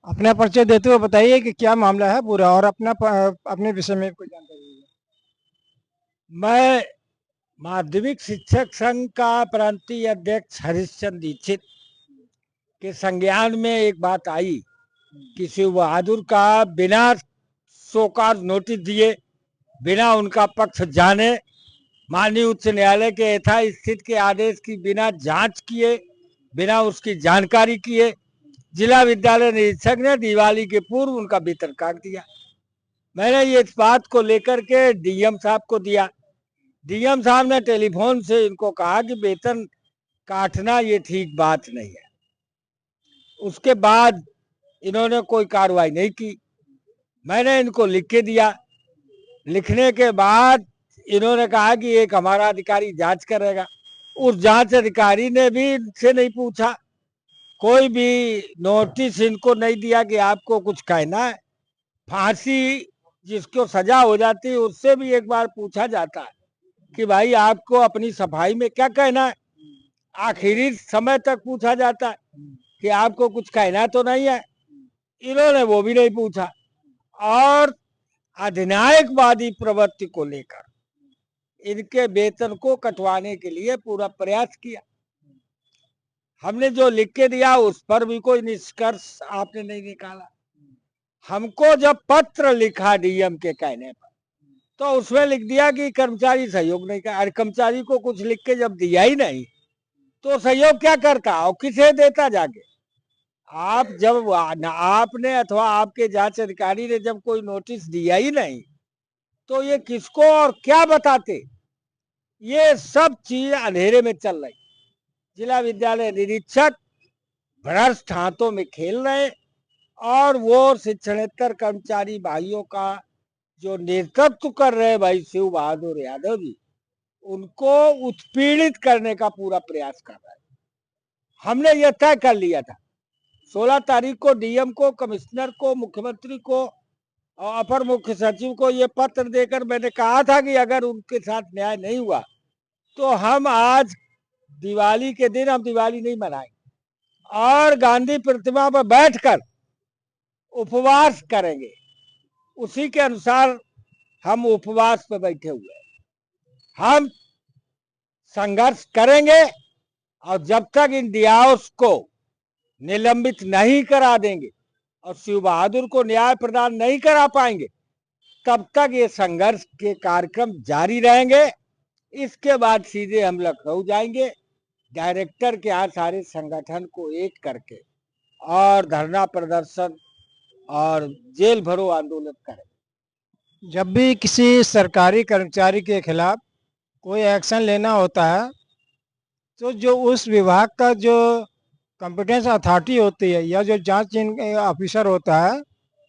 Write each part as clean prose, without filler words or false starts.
अपना परिचय देते हुए बताइए कि क्या मामला है पूरा, और अपने विषय में कोई जानकारी दीजिए। मैं माध्यमिक शिक्षक संघ का प्रांतीय अध्यक्ष हरिश्चंद्र दीक्षित के संज्ञान में एक बात आई कि शिव बहादुर का बिना शोकॉज नोटिस दिए, बिना उनका पक्ष जाने, माननीय उच्च न्यायालय के यथास्थिति के आदेश की बिना जांच किए, बिना उसकी जानकारी किए, जिला विद्यालय निरीक्षक ने दिवाली के पूर्व उनका वेतन काट दिया। मैंने ये इस बात को लेकर के डीएम साहब को दिया। डीएम साहब ने टेलीफोन से इनको कहा कि वेतन काटना ये ठीक बात नहीं है। उसके बाद इन्होंने कोई कार्रवाई नहीं की। मैंने इनको लिख के दिया। लिखने के बाद इन्होंने कहा कि एक हमारा अधिकारी जांच करेगा। उस जांच अधिकारी ने भी इनसे नहीं पूछा, कोई भी नोटिस इनको नहीं दिया कि आपको कुछ कहना है। फांसी जिसको सजा हो जाती है उससे भी एक बार पूछा जाता है कि भाई आपको अपनी सफाई में क्या कहना है। आखिरी समय तक पूछा जाता है कि आपको कुछ कहना तो नहीं है। इन्होंने वो भी नहीं पूछा और अधिनायकवादी प्रवृत्ति को लेकर इनके वेतन को कटवाने के लिए पूरा प्रयास किया। हमने जो लिख के दिया उस पर भी कोई निष्कर्ष आपने नहीं निकाला। हमको जब पत्र लिखा डीएम के कहने पर तो उसमें लिख दिया कि कर्मचारी सहयोग नहीं कर। अरे कर्मचारी को कुछ लिख के जब दिया ही नहीं तो सहयोग क्या करता और किसे देता जाके। आप जब आपने अथवा आपके जांच अधिकारी ने जब कोई नोटिस दिया ही नहीं तो ये किसको और क्या बताते। ये सब चीज अंधेरे में चल रही। जिला विद्यालय निरीक्षक भ्रष्ट हाथों में खेल रहे और वो शिक्षणेतर कर्मचारी भाइयों का जो नेतृत्व कर रहे भाई शिव बहादुर यादव जी, उनको उत्पीड़ित करने का पूरा प्रयास कर रहे हैं। हमने यह तय कर लिया था 16 तारीख को डीएम को, कमिश्नर को, मुख्यमंत्री को और अपर मुख्य सचिव को ये पत्र देकर मैंने कहा था कि अगर उनके साथ न्याय नहीं हुआ तो हम आज दिवाली के दिन हम दिवाली नहीं मनाएंगे और गांधी प्रतिमा पर बैठकर उपवास करेंगे। उसी के अनुसार हम उपवास पर बैठे हुए हैं। हम संघर्ष करेंगे और जब तक इन डियाओस को निलंबित नहीं करा देंगे और शिव बहादुर को न्याय प्रदान नहीं करा पाएंगे तब तक ये संघर्ष के कार्यक्रम जारी रहेंगे। इसके बाद सीधे हम लखनऊ जाएंगे, डायरेक्टर के यहाँ सारे संगठन को एक करके और धरना प्रदर्शन और जेल भरो आंदोलन करें। जब भी किसी सरकारी कर्मचारी के खिलाफ कोई एक्शन लेना होता है तो जो उस विभाग का जो कॉम्पिटेंस अथॉरिटी होती है या जो जांच ऑफिसर होता है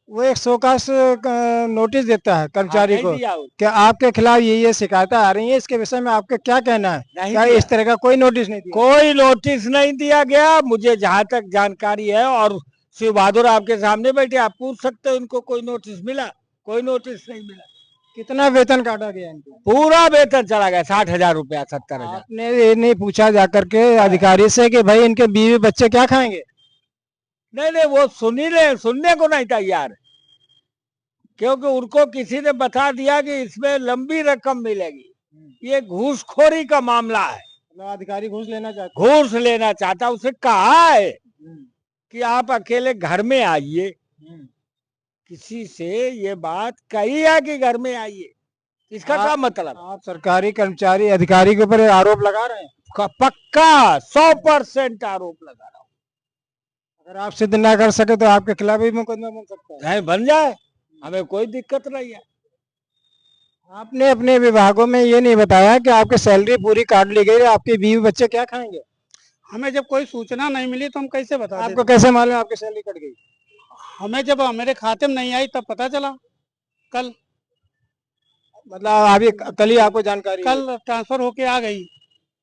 वो एक शोकास नोटिस देता है कर्मचारी को कि आपके खिलाफ ये शिकायतें आ रही हैं, इसके विषय में आपका क्या कहना है। क्या इस तरह का कोई नोटिस नहीं दिया? कोई नोटिस नहीं दिया गया मुझे जहां तक जानकारी है। और शिव बहादुर आपके सामने बैठे, आप पूछ सकते हो इनको कोई नोटिस मिला? कोई नोटिस नहीं मिला। कितना वेतन काटा गया इनको? पूरा वेतन चला गया 60,000 रुपया, 70,000। आपने ये नहीं पूछा जाकर के अधिकारी से कि भाई इनके बीवी बच्चे क्या खाएंगे? नहीं, वो सुनने को नहीं तैयार, क्योंकि उनको किसी ने बता दिया कि इसमें लंबी रकम मिलेगी। ये घूसखोरी का मामला है। अधिकारी घूस लेना चाहता। उसे कहा है कि आप अकेले घर में आइए। किसी से ये बात कही है कि घर में आइए, इसका क्या मतलब? आप सरकारी कर्मचारी अधिकारी के ऊपर आरोप लगा रहे हैं? पक्का 100% आरोप लगा रहा हूँ। अगर आप सिद्ध ना कर सके तो आपके खिलाफ भी मुकदमा बन सकता है। बन जाए, हमें कोई दिक्कत नहीं है। आपने अपने विभागों में ये नहीं बताया कि आपकी सैलरी पूरी काट ली गई, आपके बीवी बच्चे क्या खाएंगे? हमें जब कोई सूचना नहीं मिली तो हम कैसे बता? आपको कैसे मालूम आपकी सैलरी कट गई? हमें जब मेरे खाते में नहीं आई तब पता चला कल। मतलब अभी कल ही आपको जानकारी? कल ट्रांसफर होके आ गई।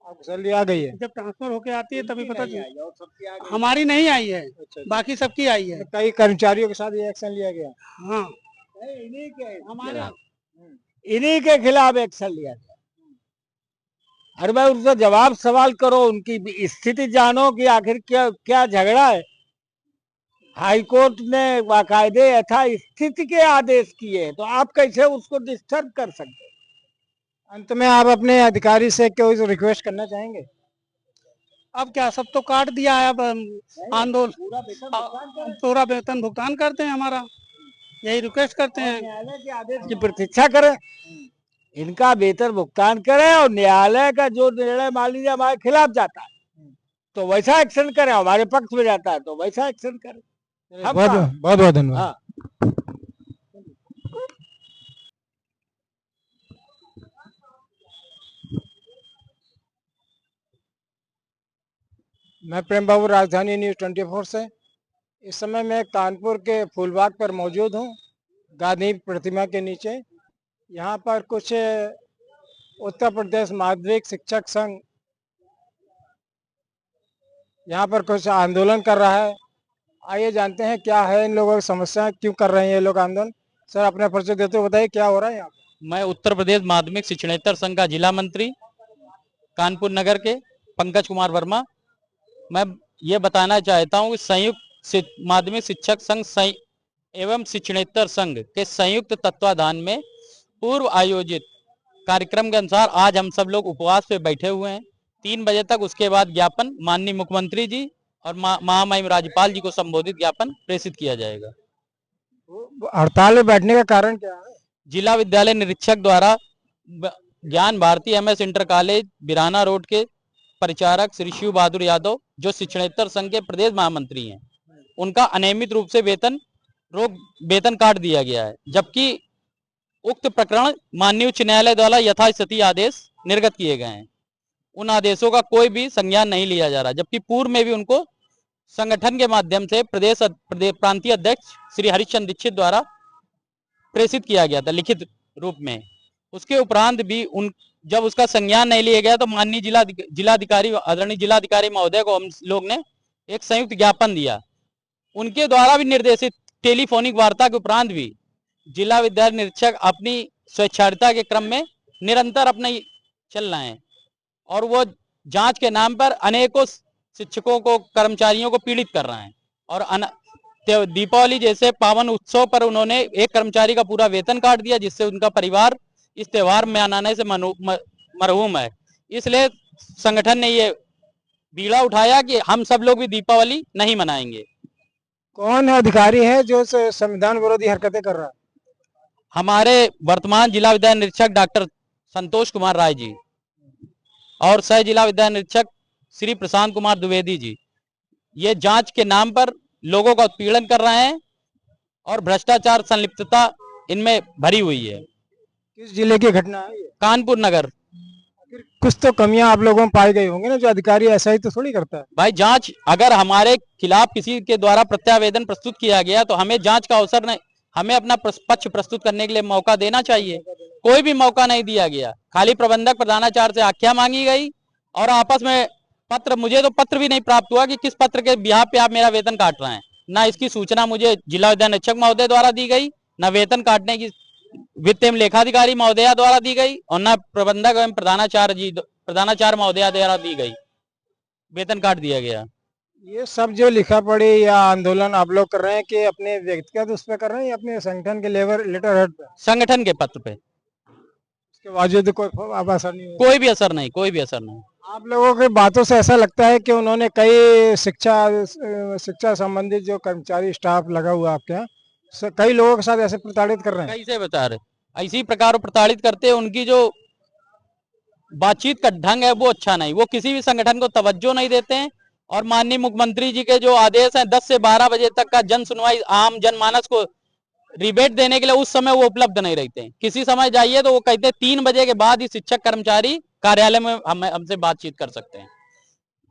आपको सैलरी आ गई है? जब ट्रांसफर होके आती है तभी पता चला। हमारी नहीं आई है। अच्छा। बाकी सबकी आई है। कई कर्मचारियों के साथ ये एक्शन लिया गया? हाँ, इन्हीं के खिलाफ एक्शन लिया गया। अरे भाई उनसे जवाब सवाल करो, उनकी स्थिति जानो कि आखिर क्या क्या झगड़ा है। हाई कोर्ट ने बाकायदे यथास्थिति के आदेश किए हैं, तो आप कैसे उसको डिस्टर्ब कर सकते हैं? अंत में आप अपने अधिकारी से कोई रिक्वेस्ट करना चाहेंगे? अब क्या, सब तो काट दिया है। अब आंदोलन पूरा वेतन भुगतान करते हैं हमारा, यही रिक्वेस्ट करते हैं। न्यायालय के आदेश की प्रतीक्षा करें, इनका वेतन भुगतान करें और न्यायालय का जो निर्णय मान लीजिए हमारे खिलाफ जाता है तो वैसा एक्शन करें, हमारे पक्ष में जाता है तो वैसा एक्शन करें। बहुत बहुत बहुत धन्यवाद। हाँ। मैं प्रेम बाबू, राजधानी न्यूज 24 से। इस समय मैं कानपुर के फूलबाग पर मौजूद हूँ, गांधी प्रतिमा के नीचे। यहाँ पर कुछ उत्तर प्रदेश माध्यमिक शिक्षक संघ यहाँ पर कुछ आंदोलन कर रहा है। आइए जानते हैं क्या है इन लोगों की समस्या, क्यों कर रहे हैं ये लोग आंदोलन। सर, अपना परिचय देते हुए बताइए क्या हो रहा है यहाँ पर। मैं उत्तर प्रदेश माध्यमिक शिक्षणेतर संघ का जिला मंत्री कानपुर नगर के पंकज कुमार वर्मा। मैं ये बताना चाहता हूँ कि संयुक्त माध्यमिक शिक्षक संघ एवं शिक्षणेतर संघ के संयुक्त तत्वाधान में पूर्व आयोजित कार्यक्रम के अनुसार आज हम सब लोग उपवास पे बैठे हुए हैं 3 बजे तक। उसके बाद ज्ञापन माननीय मुख्यमंत्री जी और महामहिम राज्यपाल जी को संबोधित ज्ञापन प्रेषित किया जाएगा। हड़ताल में बैठने का कारण क्या है? जिला विद्यालय निरीक्षक द्वारा Gyan Bharati MS inter college Birana road के परिचारक श्री शिव बहादुर यादव, जो शिक्षणेतर संघ के प्रदेश महामंत्री हैं, उनका अनियमित रूप से वेतन काट दिया गया है, जबकि उक्त प्रकरण माननीय उच्च न्यायालय द्वारा यथास्थिति आदेश निर्गत किए गए हैं। उन आदेशों का कोई भी संज्ञान नहीं लिया जा रहा, जबकि पूर्व में भी उनको संगठन के माध्यम से प्रदेश प्रांतीय अध्यक्ष श्री हरिश्चंद्र दीक्षित द्वारा प्रेषित किया गया था लिखित रूप में। उसके उपरांत भी जब उसका संज्ञान नहीं लिया गया तो माननीय जिलाधिकारी आदरणीय जिलाधिकारी महोदय को हम लोग ने एक संयुक्त ज्ञापन दिया। उनके द्वारा भी निर्देशित टेलीफोनिक वार्ता के उपरांत भी जिला विद्यालय निरीक्षक अपनी स्वेच्छाचारिता के क्रम में निरंतर अपने चल रहे हैं और वो जांच के नाम पर अनेकों शिक्षकों को, कर्मचारियों को पीड़ित कर रहे हैं। और दीपावली जैसे पावन उत्सव पर उन्होंने एक कर्मचारी का पूरा वेतन काट दिया, जिससे उनका परिवार इस त्योहार में मनाने से मरहूम है। इसलिए संगठन ने ये बीड़ा उठाया कि हम सब लोग भी दीपावली नहीं मनाएंगे। कौन अधिकारी है जो संविधान विरोधी हरकतें कर रहा है? हमारे वर्तमान जिला विद्यालय निरीक्षक डॉक्टर संतोष कुमार राय जी और सह जिला विद्यालय निरीक्षक श्री प्रशांत कुमार द्विवेदी जी, ये जांच के नाम पर लोगों का उत्पीड़न कर रहे हैं और भ्रष्टाचार संलिप्तता इनमें भरी हुई है। किस जिले की घटना है ये? कानपुर नगर। कुछ तो कमियां आप लोगों में पाई गई होंगी ना, जो अधिकारी ऐसा ही तो थोड़ी करता है। भाई, जांच अगर हमारे खिलाफ किसी के द्वारा प्रत्यावेदन प्रस्तुत किया गया तो हमें जांच का अवसर नहीं, हमें अपना पक्ष प्रस्तुत करने के लिए मौका देना चाहिए। कोई भी मौका नहीं दिया गया, खाली प्रबंधक प्रधानाचार्य से आख्या मांगी गई और आपस में पत्र, मुझे तो पत्र भी नहीं प्राप्त हुआ कि किस पत्र के बिहार पे आप मेरा वेतन काट रहे हैं। ना इसकी सूचना मुझे जिला विद्यालय निरीक्षक महोदय द्वारा दी गई, न वेतन काटने की वित्त एवं लेखाधिकारी महोदया द्वारा दी गई और न प्रबंधक एवं प्रधानाचार्य महोदया द्वारा दी गई। वेतन काट दिया गया। ये सब जो लिखा पड़ी या आंदोलन आप लोग कर रहे हैं कि अपने व्यक्तिगत उस पर कर रहे हैं या अपने संगठन के लेटर हेड पे? संगठन के पत्र पे। इसके बावजूद कोई असर नहीं हुआ? कोई भी असर नहीं, कोई भी असर नहीं। आप लोगों की बातों से ऐसा लगता है कि उन्होंने कई शिक्षा संबंधित जो कर्मचारी स्टाफ लगा हुआ आपके यहाँ, कई लोगों के साथ ऐसे प्रताड़ित कर रहे हैं। कैसे बता रहे, इसी प्रकार प्रताड़ित करते हैं। उनकी जो बातचीत का ढंग है वो अच्छा नहीं, वो किसी भी संगठन को तवज्जो नहीं देते हैं। और माननीय मुख्यमंत्री जी के जो आदेश हैं 10 से 12 बजे तक का जन सुनवाई आम जनमानस को रिबेट देने के लिए, उस समय वो उपलब्ध नहीं रहते हैं। किसी समय जाइए तो वो कहते हैं 3 बजे के बाद ही शिक्षक कर्मचारी कार्यालय में हमसे बातचीत कर सकते हैं।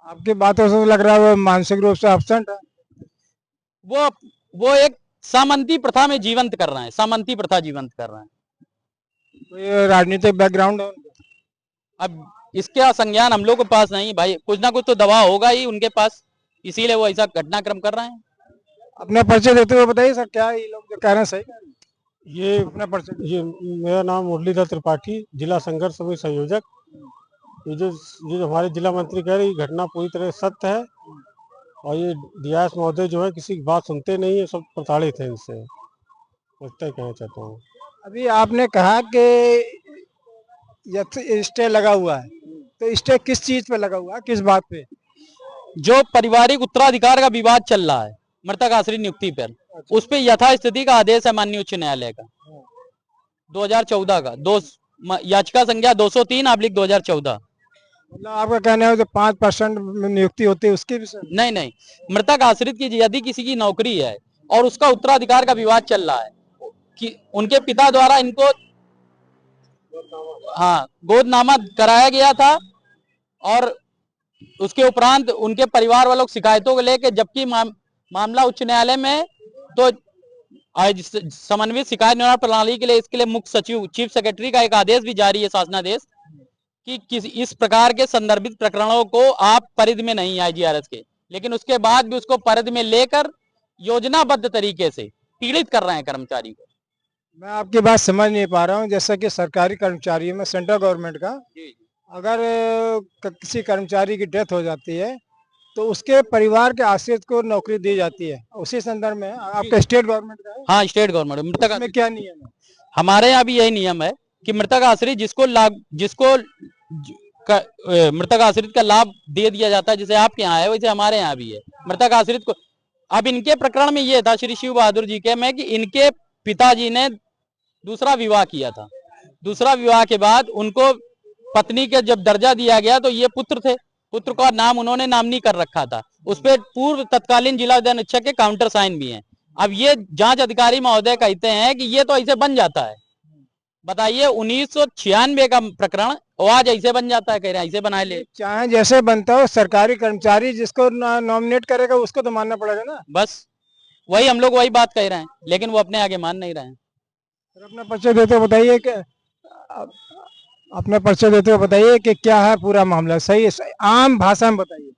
आपकी बातों से लग रहा है वो मानसिक रूप से एब्सेंट है। वो एक सामंती प्रथा में जीवंत कर रहे हैं, सामंती प्रथा जीवंत कर रहे हैं। तो ये राजनीतिक बैकग्राउंड है। अब इसका संज्ञान हम लोग के पास नहीं भाई, कुछ ना कुछ तो दबाव होगा ही उनके पास, इसीलिए वो ऐसा घटनाक्रम कर रहे हैं। अपना परिचय देते हुए बताइए सर, क्या ये लोग जो कह रहे हैं सही? ये अपना परिचय। ये मेरा नाम मुरलीधर त्रिपाठी, जिला संघर्ष समिति संयोजक। ये जो हमारे जिला मंत्री कह रहे हैं, घटना पूरी तरह सत्य है और ये डीआईएस महोदय जो है किसी की बात सुनते नहीं है, सब प्रताड़ित है इनसे। इतना कहना चाहता हूँ। अभी आपने कहा कि स्टे लगा हुआ है, तो स्टे किस चीज पे लगा हुआ है, किस बात पे? जो पारिवारिक उत्तराधिकार का विवाद चल रहा है मृतक आश्रित नियुक्ति पर, उस पे यथास्थिति का आदेश है माननीय उच्च न्यायालय का 2014 का, याचिका संख्या 203/2014। मतलब आपका कहना है जो 5% नियुक्ति होती है उसकी भी नहीं नहीं, मृतक आश्रित की यदि किसी की नौकरी है और उसका उत्तराधिकार का विवाद चल रहा है कि उनके पिता द्वारा इनको गोदनामा कराया गया था, और उसके उपरांत उनके परिवार वालों शिकायतों को लेकर, जबकि मामला उच्च न्यायालय में, तो समन्वित शिकायत निवारण प्रणाली के लिए इसके लिए मुख्य सचिव चीफ सेक्रेटरी का एक आदेश भी जारी है, शासनादेश, कि इस प्रकार के संदर्भित प्रकरणों को आप परिधि में नहीं आईजीआरएस के, लेकिन उसके बाद भी उसको परिधि में लेकर योजनाबद्ध तरीके से पीड़ित कर रहे हैं कर्मचारी को। मैं आपकी बात समझ नहीं पा रहा हूँ। जैसा कि सरकारी कर्मचारियों में सेंट्रल गवर्नमेंट का, अगर किसी कर्मचारी की डेथ हो जाती है तो उसके परिवार के आश्रित को नौकरी दी जाती है, उसी संदर्भ में आपका स्टेट गवर्नमेंट का है? हाँ, स्टेट गवर्नमेंट। मृतक में क्या नियम है? हमारे यहाँ भी यही नियम है कि मृतक आश्रित मृतक आश्रित का लाभ दे दिया जाता है, जैसे आपके यहाँ है वैसे हमारे यहाँ भी है मृतक आश्रित को। अब इनके प्रकरण में ये था श्री शिव बहादुर जी के में कि इनके पिताजी ने दूसरा विवाह किया था। दूसरा विवाह के बाद उनको पत्नी के जब दर्जा दिया गया तो ये पुत्र थे, पुत्र का नाम उन्होंने नामनी कर रखा था, उस पर पूर्व तत्कालीन जिला उद्यान अधीक्षक के काउंटर साइन भी हैं। अब ये जांच अधिकारी महोदय कहते हैं कि ये तो ऐसे बन जाता है। बताइए, 1996 का प्रकरण और आज ऐसे बन जाता है, कह रहे हैं ऐसे बनाए ले। चाहे जैसे बनता हो, सरकारी कर्मचारी जिसको नॉमिनेट करेगा उसको तो मानना पड़ेगा ना। बस वही हम लोग वही बात कह रहे हैं, लेकिन वो अपने आगे मान नहीं रहे हैं। अपना परिचय देते हुए बताइए कि अपना परिचय देते हुए बताइए कि क्या है पूरा मामला, सही आम भाषा में बताइए।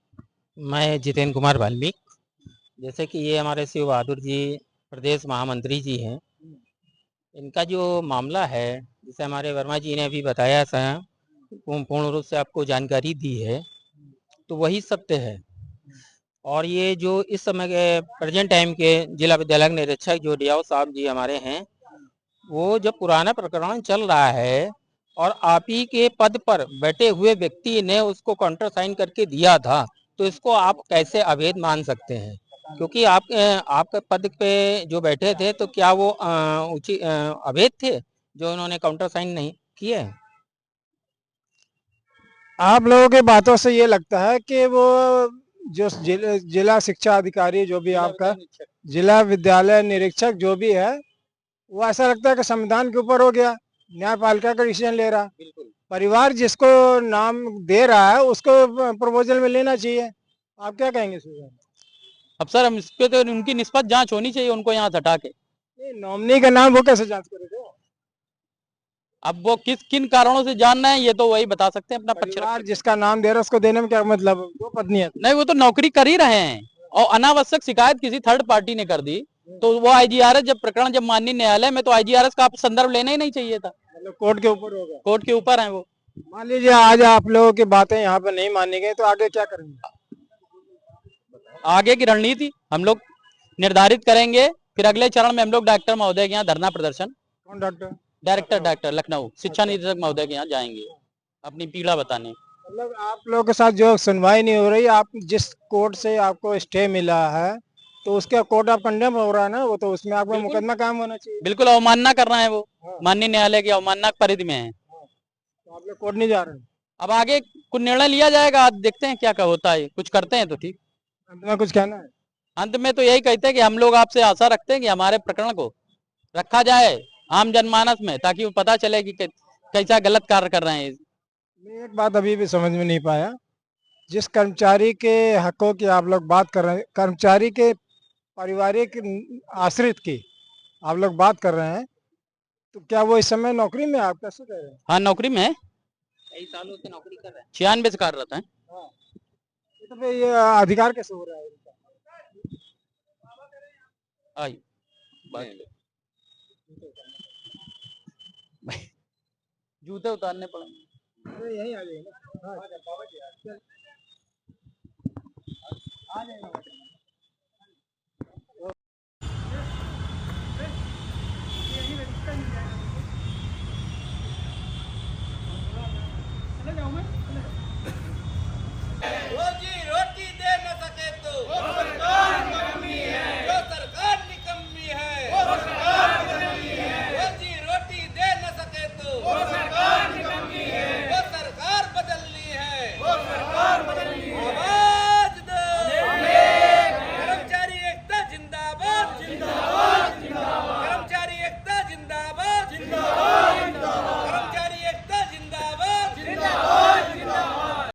मैं जितेंद्र कुमार वाल्मीक। जैसे कि ये हमारे शिव बहादुर जी प्रदेश महामंत्री जी हैं, इनका जो मामला है, जैसे हमारे वर्मा जी ने अभी बताया था, पूर्ण रूप से आपको जानकारी दी है, तो वही सत्य है। और ये जो इस समय के प्रेजेंट टाइम के जिला विद्यालय निरीक्षक जो डियाव साहब जी हमारे हैं, वो जब पुराना प्रकरण चल रहा है और आप ही के पद पर बैठे हुए व्यक्ति ने उसको काउंटर साइन करके दिया था, तो इसको आप कैसे अवैध मान सकते हैं? क्योंकि आपके पद पे जो बैठे थे, तो क्या वो अवैध थे जो उन्होंने काउंटर साइन नहीं किए? आप लोगों की बातों से ये लगता है कि वो जो जिला शिक्षा अधिकारी जो भी आपका जिला विद्यालय निरीक्षक जो भी है, वो ऐसा लगता है कि संविधान के ऊपर हो गया, न्यायपालिका का डिसीजन ले रहा। परिवार जिसको नाम दे रहा है उसको प्रपोजल में लेना चाहिए। आप क्या कहेंगे इस विषय में? अब सर, हम इस पे तो उनकी निष्पक्ष जांच होनी चाहिए, उनको यहाँ हटा के। नॉमिनी का नाम वो कैसे जांच करेगा? अब वो किन कारणों से जान रहे हैं, ये तो वही बता सकते हैं अपना पक्ष। परिवार जिसका नाम दे रहा है उसको देने में क्या मतलब? वो पत्नी है नहीं, वो तो नौकरी कर ही रहे हैं और अनावश्यक शिकायत किसी थर्ड पार्टी ने कर दी, तो वो आईजीआरएस जब माननीय न्यायालय में, तो आईजीआरएस का आप संदर्भ लेना ही नहीं चाहिए था। मतलब कोर्ट के ऊपर होगा, कोर्ट के ऊपर है वो। मान लीजिए आज आप लोगों की बातें यहाँ पर नहीं मानी गई तो आगे क्या करेंगे? आगे की रणनीति हम लोग निर्धारित करेंगे, फिर अगले चरण में हम लोग डॉक्टर महोदय के यहाँ धरना प्रदर्शन। कौन डॉक्टर? डायरेक्टर लखनऊ शिक्षा निदेशक महोदय के यहाँ जाएंगे अपनी पीड़ा बताने। मतलब आप लोगों के साथ जो सुनवाई नहीं हो रही, आप जिस कोर्ट से आपको स्टे मिला है तो उसका कोर्ट आप कंडेम हो रहा है ना, वो तो उसमें आपका मुकदमा काम होना चाहिए। बिल्कुल अवमानना कर रहे हैं वो, माननीय न्यायालय की अवमानना परिधि में है। तो आप लोग कोर्ट नहीं जा रहे? अब आगे कुछ निर्णय लिया जाएगा, आज देखते हैं क्या होता है, कुछ करते हैं तो ठीक। अंत में कुछ कहना है? अंत में तो यही कहते हैं कि हम लोग आपसे आशा रखते हैं कि हमारे प्रकरण को रखा जाए आम जनमानस में, ताकि वो पता चले कि कैसा गलत कार्य कर रहे हैं। मैं एक बात अभी भी समझ में नहीं पाया, जिस कर्मचारी के हकों की आप लोग बात कर रहे हैं, कर्मचारी के पारिवारिक आश्रित की आप लोग बात कर रहे हैं, तो क्या वो इस समय नौकरी में? आप कैसे कह रहे हैं? हाँ, नौकरी में है, कई सालों से नौकरी कर रहे हैं, 96 से कार्यरत हैं। तो फिर ये अधिकार कैसे हो रहा है इनका? आई बात जूते उतारने पड़ेंगे। अरे यहीं आ जाइए ना। हाँ। आ जाएगा।